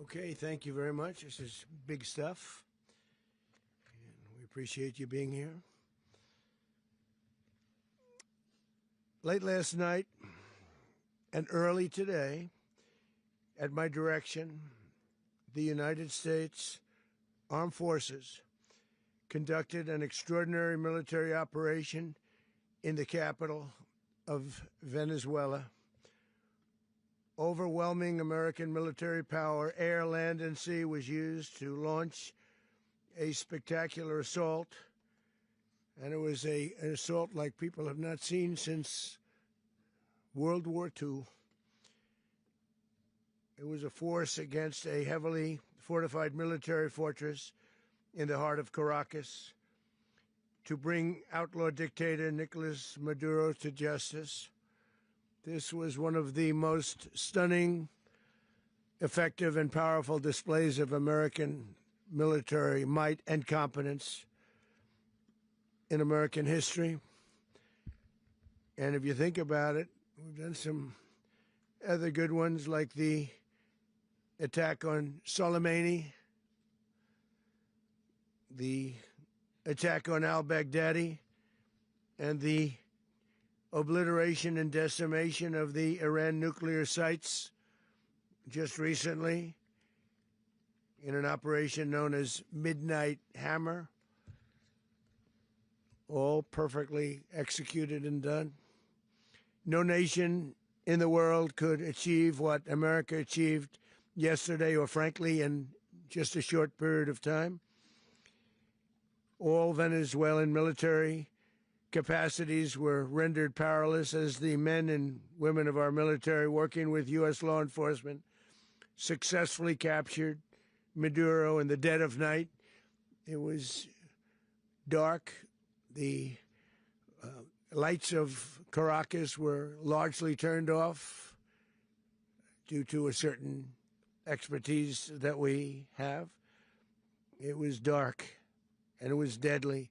Okay, thank you very much. This is big stuff, and we appreciate you being here. Late last night and early today, at my direction, the United States Armed Forces conducted an extraordinary military operation in the capital of Venezuela. Overwhelming American military power, air, land, and sea, was used to launch a spectacular assault. And it was an assault like people have not seen since World War II. It was a force against a heavily fortified military fortress in the heart of Caracas to bring outlaw dictator Nicolás Maduro to justice. This was one of the most stunning, effective, and powerful displays of American military might and competence in American history. And if you think about it, we've done some other good ones, like the attack on Soleimani, the attack on al-Baghdadi, and the obliteration and decimation of the Iran nuclear sites just recently in an operation known as Midnight Hammer, all perfectly executed and done. No nation in the world could achieve what America achieved yesterday, or frankly, in just a short period of time. All Venezuelan military capacities were rendered powerless as the men and women of our military, working with U.S. law enforcement, successfully captured Maduro in the dead of night. It was dark. The lights of Caracas were largely turned off due to a certain expertise that we have. It was dark, and it was deadly.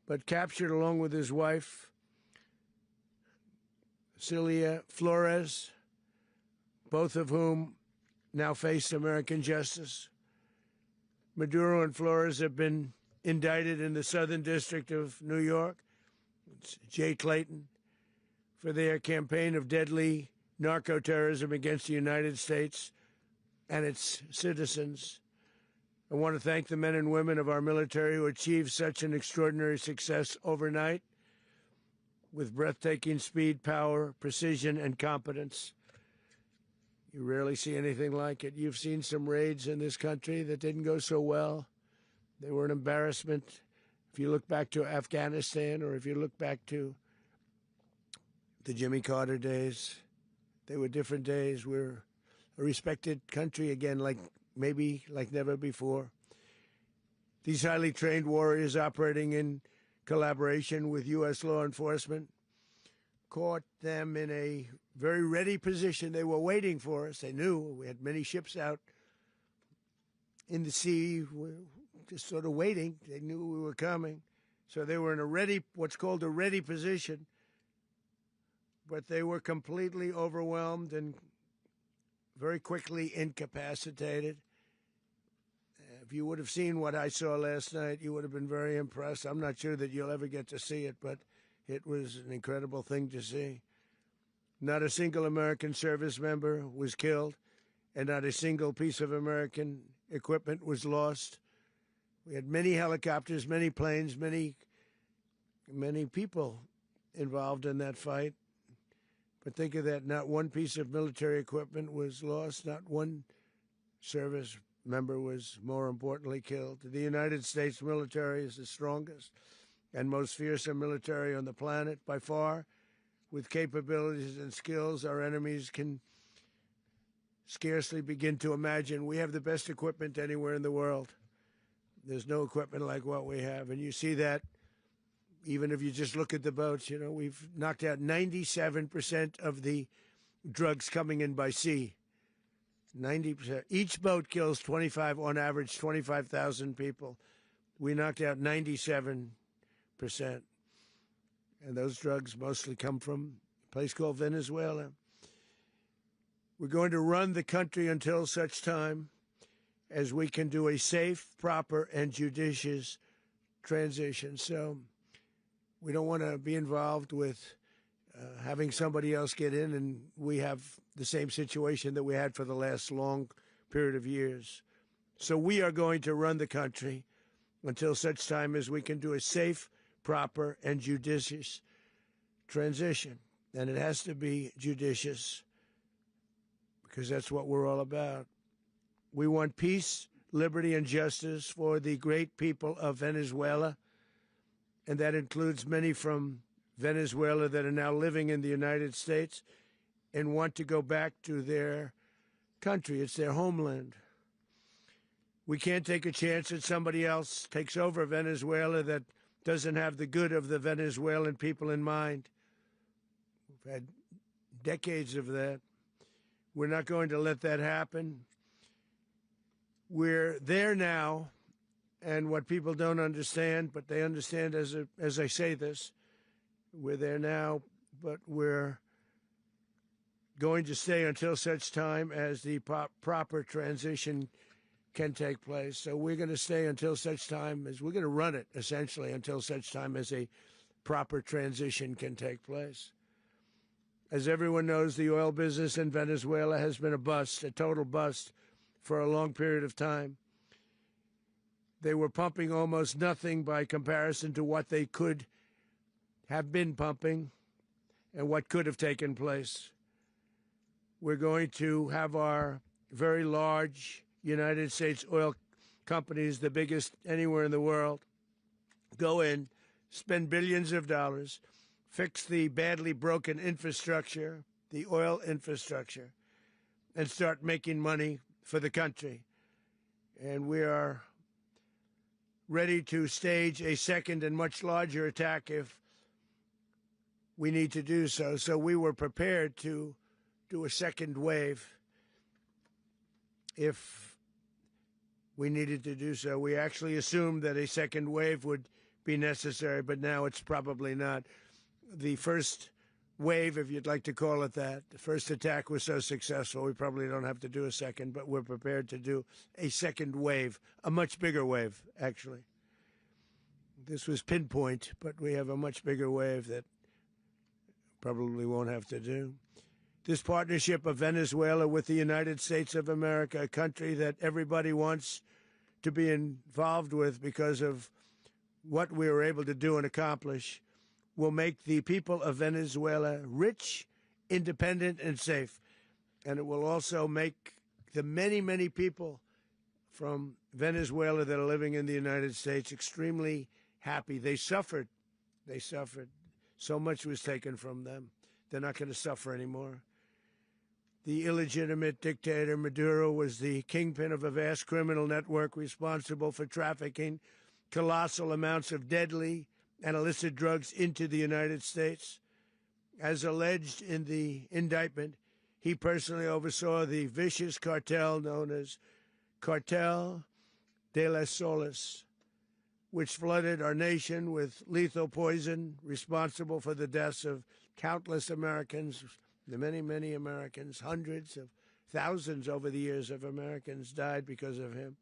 But captured along with his wife, Celia Flores, both of whom now face American justice. Maduro and Flores have been indicted in the Southern District of New York, it's Jay Clayton, for their campaign of deadly narco-terrorism against the United States and its citizens. I want to thank the men and women of our military who achieved such an extraordinary success overnight with breathtaking speed, power, precision, and competence. You rarely see anything like it. You've seen some raids in this country that didn't go so well. They were an embarrassment. If you look back to Afghanistan, or if you look back to the Jimmy Carter days, they were different days. We're a respected country again, like never before. These highly trained warriors, operating in collaboration with U.S. law enforcement, caught them in a very ready position. They were waiting for us. They knew we had many ships out in the sea, just sort of waiting. They knew we were coming. So they were in what's called a ready position. But they were completely overwhelmed and very quickly incapacitated. If you would have seen what I saw last night, you would have been very impressed. I'm not sure that you'll ever get to see it, but it was an incredible thing to see. Not a single American service member was killed, and not a single piece of American equipment was lost. We had many helicopters, many planes, many people involved in that fight. But think of that, not one piece of military equipment was lost, not one service member was, more importantly, killed. The United States military is the strongest and most fearsome military on the planet by far. With capabilities and skills our enemies can scarcely begin to imagine. We have the best equipment anywhere in the world. There's no equipment like what we have. And you see that even if you just look at the boats. You know, we've knocked out 97% of the drugs coming in by sea. 90%. Each boat kills 25, on average, 25,000 people. We knocked out 97%. And those drugs mostly come from a place called Venezuela. We're going to run the country until such time as we can do a safe, proper, and judicious transition. So we don't want to be involved with having somebody else get in, and we have the same situation that we had for the last long period of years. So we are going to run the country until such time as we can do a safe, proper, and judicious transition. And it has to be judicious because that's what we're all about. We want peace, liberty, and justice for the great people of Venezuela, and that includes many from Venezuela that are now living in the United States and want to go back to their country. It's their homeland. We can't take a chance that somebody else takes over Venezuela that doesn't have the good of the Venezuelan people in mind. We've had decades of that. We're not going to let that happen. We're there now, and what people don't understand, but they understand as I say this, we're there now, but we're going to stay until such time as the proper transition can take place. So we're going to stay until such time as we're going to run it, essentially, until such time as a proper transition can take place. As everyone knows, the oil business in Venezuela has been a bust, a total bust, for a long period of time. They were pumping almost nothing by comparison to what they could have been pumping and what could have taken place. We're going to have our very large United States oil companies, the biggest anywhere in the world, go in, spend billions of dollars, fix the badly broken infrastructure, the oil infrastructure, and start making money for the country. And we are ready to stage a second and much larger attack if we need to do so. So we were prepared to do a second wave if we needed to do so. We actually assumed that a second wave would be necessary, but now it's probably not. The first wave, if you'd like to call it that, the first attack was so successful, we probably don't have to do a second, but we're prepared to do a second wave, a much bigger wave, actually. This was pinpoint, but we have a much bigger wave that probably won't have to do. This partnership of Venezuela with the United States of America, a country that everybody wants to be involved with because of what we were able to do and accomplish, will make the people of Venezuela rich, independent, and safe. And it will also make the many, many people from Venezuela that are living in the United States extremely happy. They suffered. They suffered. So much was taken from them. They're not going to suffer anymore. The illegitimate dictator Maduro was the kingpin of a vast criminal network responsible for trafficking colossal amounts of deadly and illicit drugs into the United States. As alleged in the indictment, he personally oversaw the vicious cartel known as Cartel de las Solas, which flooded our nation with lethal poison, responsible for the deaths of countless Americans, the many, many Americans. Hundreds of thousands over the years of Americans died because of him.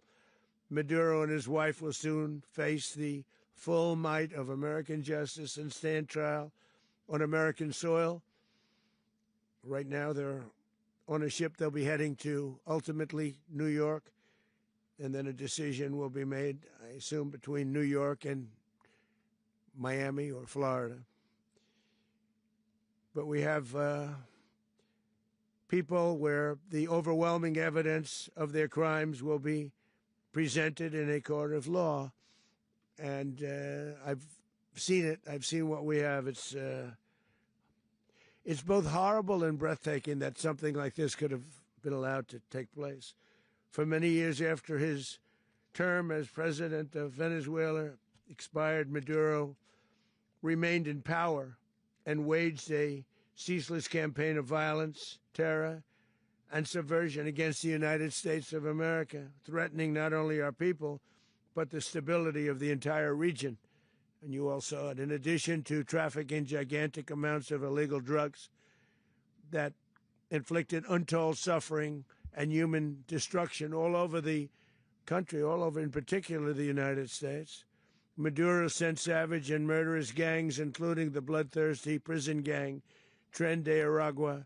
Maduro and his wife will soon face the full might of American justice and stand trial on American soil. Right now, they're on a ship they'll be heading to, ultimately, New York, and then a decision will be made, I assume, between New York and Miami or Florida. But we have people where the overwhelming evidence of their crimes will be presented in a court of law. And I've seen it. I've seen what we have. It's both horrible and breathtaking that something like this could have been allowed to take place. For many years after his term as president of Venezuela expired, Maduro remained in power and waged a ceaseless campaign of violence, terror, and subversion against the United States of America, threatening not only our people, but the stability of the entire region. And you all saw it. In addition to trafficking gigantic amounts of illegal drugs that inflicted untold suffering and human destruction all over the country, all over, in particular, the United States, Maduro sent savage and murderous gangs, including the bloodthirsty prison gang, Tren de Aragua,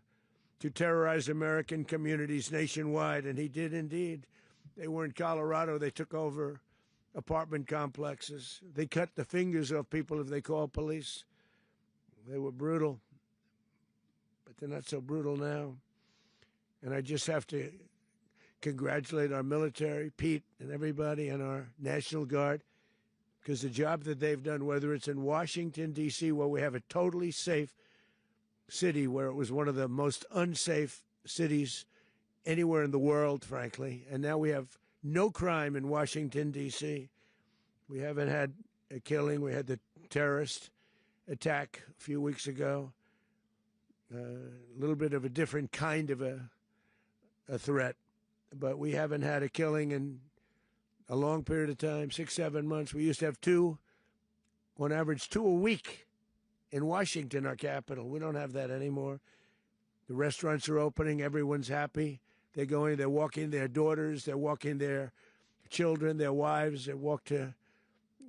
to terrorize American communities nationwide. And he did indeed. They were in Colorado. They took over apartment complexes. They cut the fingers off people if they called police. They were brutal, but they're not so brutal now. And I just have to congratulate our military, Pete and everybody, and our National Guard, because the job that they've done, whether it's in Washington, D.C., where we have a totally safe city, where it was one of the most unsafe cities anywhere in the world, frankly, and now we have no crime in Washington, D.C. We haven't had a killing. We had the terrorist attack a few weeks ago, a little bit of a different kind of a threat, but we haven't had a killing in a long period of time, 6-7 months. We used to have two, on average, 2 a week in Washington, our capital. We don't have that anymore. The restaurants are opening. Everyone's happy. They're going, they're walking their daughters, they're walking their children, their wives. They walk to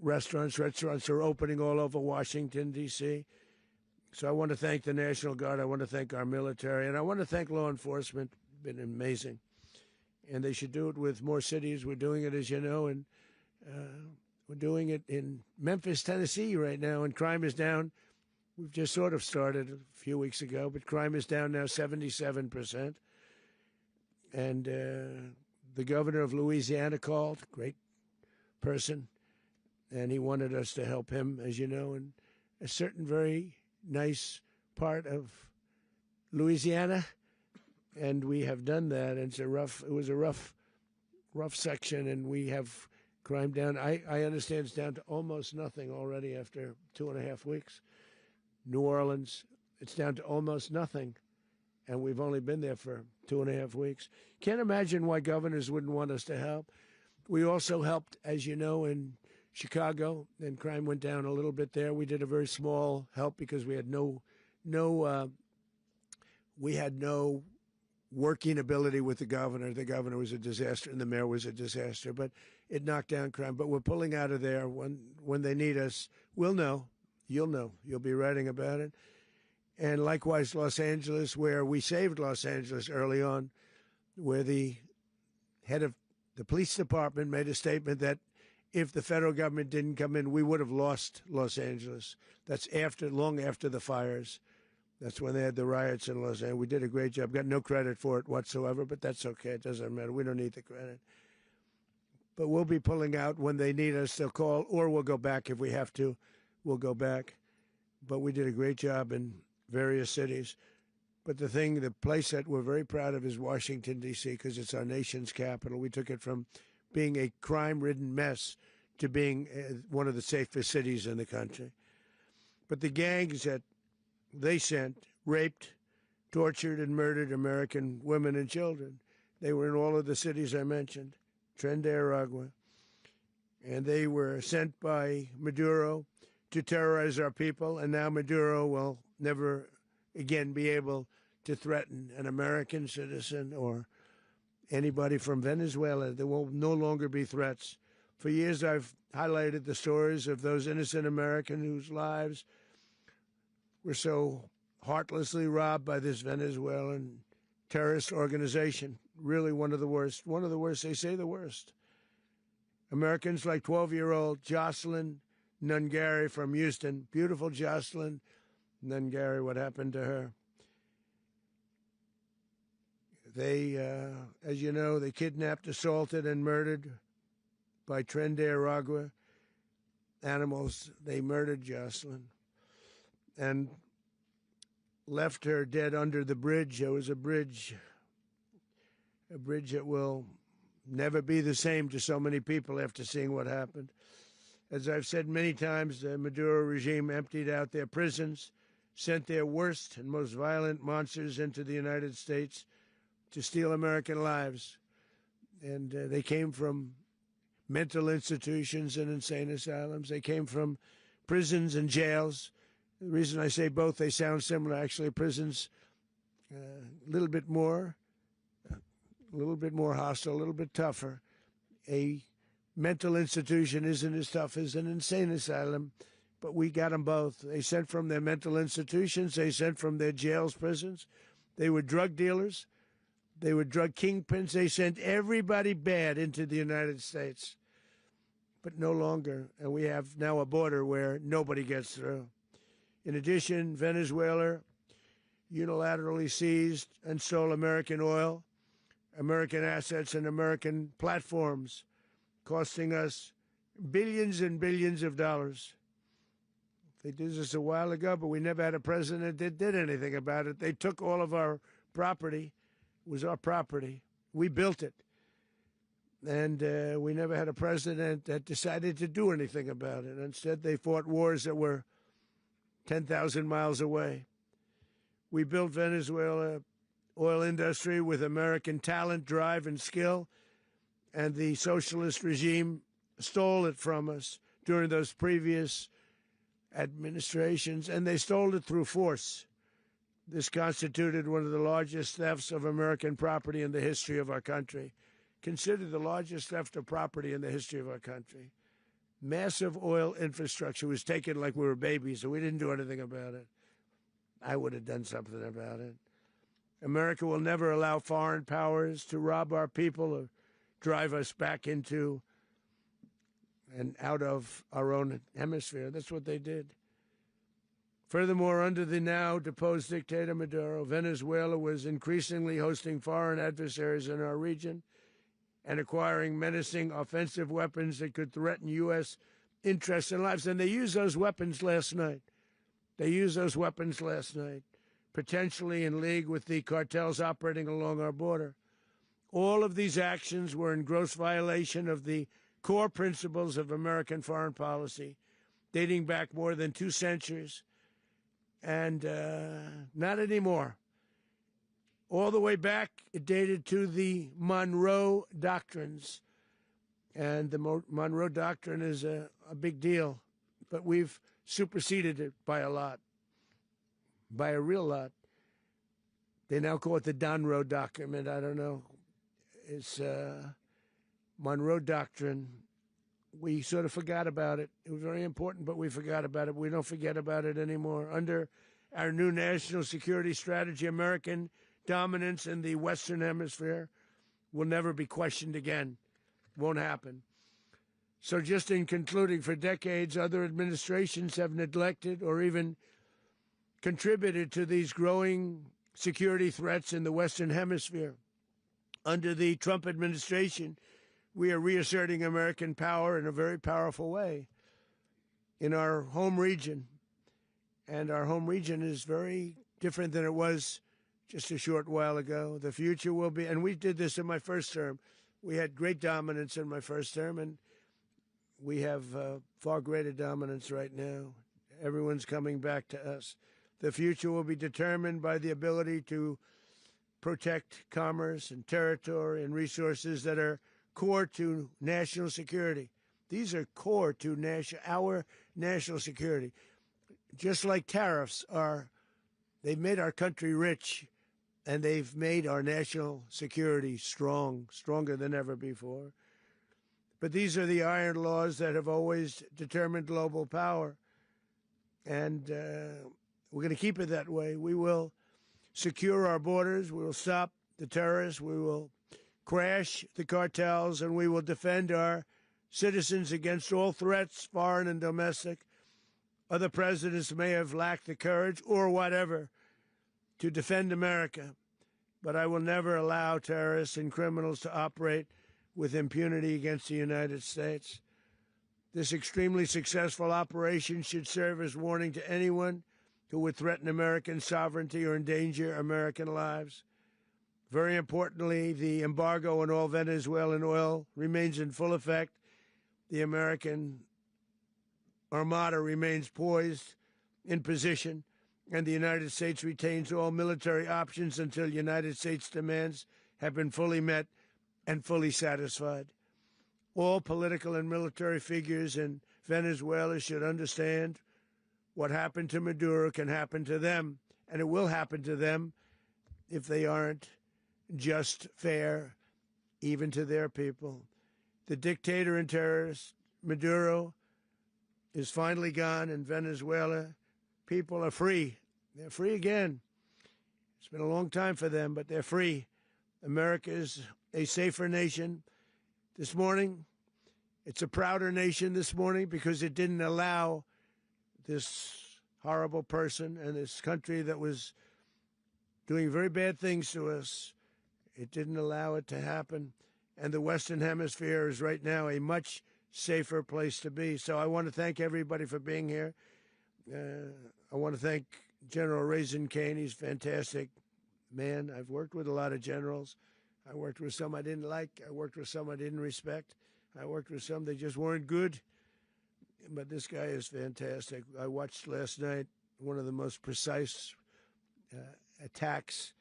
restaurants. Restaurants are opening all over Washington, D.C. So I want to thank the National Guard. I want to thank our military. And I want to thank law enforcement. It's been amazing. And they should do it with more cities. We're doing it, as you know, and we're doing it in Memphis, Tennessee right now, and crime is down. We've just sort of started a few weeks ago, but crime is down now 77%. And the governor of Louisiana called, great person, and he wanted us to help him, as you know, in a certain very nice part of Louisiana. And we have done that. And it was a rough section, and we have crime down. I understand it's down to almost nothing already after 2.5 weeks. New Orleans, it's down to almost nothing. And we've only been there for 2.5 weeks. Can't imagine why governors wouldn't want us to help. We also helped, as you know, in Chicago, and crime went down a little bit there. We did a very small help because we had no working ability with the governor. The governor was a disaster, and the mayor was a disaster. But it knocked down crime. But we're pulling out of there when they need us. We'll know. You'll know. You'll be writing about it. And likewise, Los Angeles, where we saved Los Angeles early on, where the head of the police department made a statement that if the federal government didn't come in, we would have lost Los Angeles. That's long after the fires. That's when they had the riots in Los Angeles. We did a great job. Got no credit for it whatsoever, but that's okay. It doesn't matter. We don't need the credit. But we'll be pulling out when they need us. They'll call, or we'll go back if we have to. We'll go back. But we did a great job in various cities. But the place that we're very proud of is Washington, D.C., because it's our nation's capital. We took it from being a crime-ridden mess to being one of the safest cities in the country. But the gangs that they sent raped, tortured, and murdered American women and children. They were in all of the cities I mentioned, Tren de Aragua. And they were sent by Maduro to terrorize our people, and now Maduro will never again be able to threaten an American citizen or anybody from Venezuela. There will no longer be threats. For years, I've highlighted the stories of those innocent Americans whose lives were so heartlessly robbed by this Venezuelan terrorist organization. Really one of the worst. One of the worst, they say the worst. Americans like 12-year-old Jocelyn Nungary from Houston. Beautiful Jocelyn Nungary, what happened to her? They, as you know, they kidnapped, assaulted, and murdered by Tren de Aragua animals. They murdered Jocelyn and left her dead under the bridge. There was a bridge that will never be the same to so many people after seeing what happened. As I've said many times, the Maduro regime emptied out their prisons, sent their worst and most violent monsters into the United States to steal American lives. And they came from mental institutions and insane asylums. They came from prisons and jails. The reason I say both, they sound similar. Actually, prisons a little bit more hostile, a little bit tougher. A mental institution isn't as tough as an insane asylum, but we got them both. They sent from their mental institutions. They sent from their jails, prisons. They were drug dealers. They were drug kingpins. They sent everybody bad into the United States, but no longer. And we have now a border where nobody gets through. In addition, Venezuela unilaterally seized and stole American oil, American assets, and American platforms, costing us billions and billions of dollars. They did this a while ago, but we never had a president that did anything about it. They took all of our property. It was our property. We built it. And we never had a president that decided to do anything about it. Instead, they fought wars that were 10,000 miles away. We built Venezuela oil industry with American talent, drive, and skill, and the socialist regime stole it from us during those previous administrations, and they stole it through force. This constituted one of the largest thefts of American property in the history of our country. Considered the largest theft of property in the history of our country. Massive oil infrastructure was taken like we were babies, and we didn't do anything about it. I would have done something about it. America will never allow foreign powers to rob our people or drive us back into and out of our own hemisphere. That's what they did. Furthermore, under the now deposed dictator Maduro, Venezuela was increasingly hosting foreign adversaries in our region and acquiring menacing offensive weapons that could threaten U.S. interests and lives. And they used those weapons last night. Potentially in league with the cartels operating along our border. All of these actions were in gross violation of the core principles of American foreign policy, dating back more than 2 centuries, and not anymore. All the way back, it dated to the Monroe Doctrines, and the Monroe Doctrine is a big deal, but we've superseded it by a lot, by a real lot. They now call it the Donroe Document. I don't know. It's Monroe Doctrine. We sort of forgot about it. It was very important, but we forgot about it. We don't forget about it anymore. Under our new national security strategy, American dominance in the Western Hemisphere will never be questioned again. Won't happen. So just in concluding, for decades, other administrations have neglected or even contributed to these growing security threats in the Western Hemisphere. Under the Trump administration, we are reasserting American power in a very powerful way in our home region. And our home region is very different than it was just a short while ago. The future will be, and we did this in my first term. We had great dominance in my first term, and we have far greater dominance right now. Everyone's coming back to us. The future will be determined by the ability to protect commerce and territory and resources that are core to national security. These are core to our national security. Just like tariffs are, they've made our country rich, and they've made our national security stronger than ever before. But these are the iron laws that have always determined global power, and we're going to keep it that way. We will secure our borders. We will stop the terrorists. We will crash the cartels, and we will defend our citizens against all threats, foreign and domestic. Other presidents may have lacked the courage or whatever to defend America, but I will never allow terrorists and criminals to operate with impunity against the United States. This extremely successful operation should serve as warning to anyone who would threaten American sovereignty or endanger American lives. Very importantly, the embargo on all Venezuelan oil remains in full effect. The American Armada remains poised in position, and the United States retains all military options until United States demands have been fully met and fully satisfied. All political and military figures in Venezuela should understand what happened to Maduro can happen to them, and it will happen to them if they aren't just, fair, even to their people. The dictator and terrorist, Maduro, is finally gone, and Venezuela people are free. They're free again. It's been a long time for them, but they're free. America is a safer nation. This morning, it's a prouder nation this morning because it didn't allow this horrible person and this country that was doing very bad things to us. It didn't allow it to happen. And the Western Hemisphere is right now a much safer place to be. So I want to thank everybody for being here. I want to thank General Raisin Kane. He's a fantastic man. I've worked with a lot of generals. I worked with some I didn't like. I worked with some I didn't respect. I worked with some that just weren't good. But this guy is fantastic. I watched last night one of the most precise attacks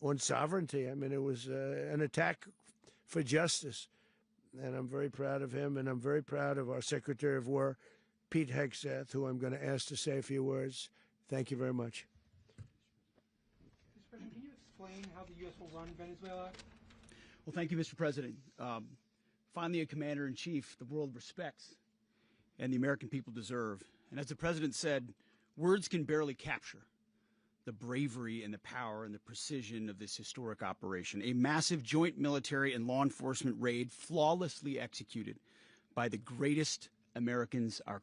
on sovereignty. I mean, it was an attack for justice. And I'm very proud of him, and I'm very proud of our Secretary of War, Pete Hegseth, who I'm going to ask to say a few words. Thank you very much. Mr. President, can you explain how the U.S. will run Venezuela? Well, thank you, Mr. President. Finally, a commander-in-chief the world respects and the American people deserve. And as the President said, words can barely capture the bravery and the power and the precision of this historic operation. A massive joint military and law enforcement raid flawlessly executed by the greatest Americans our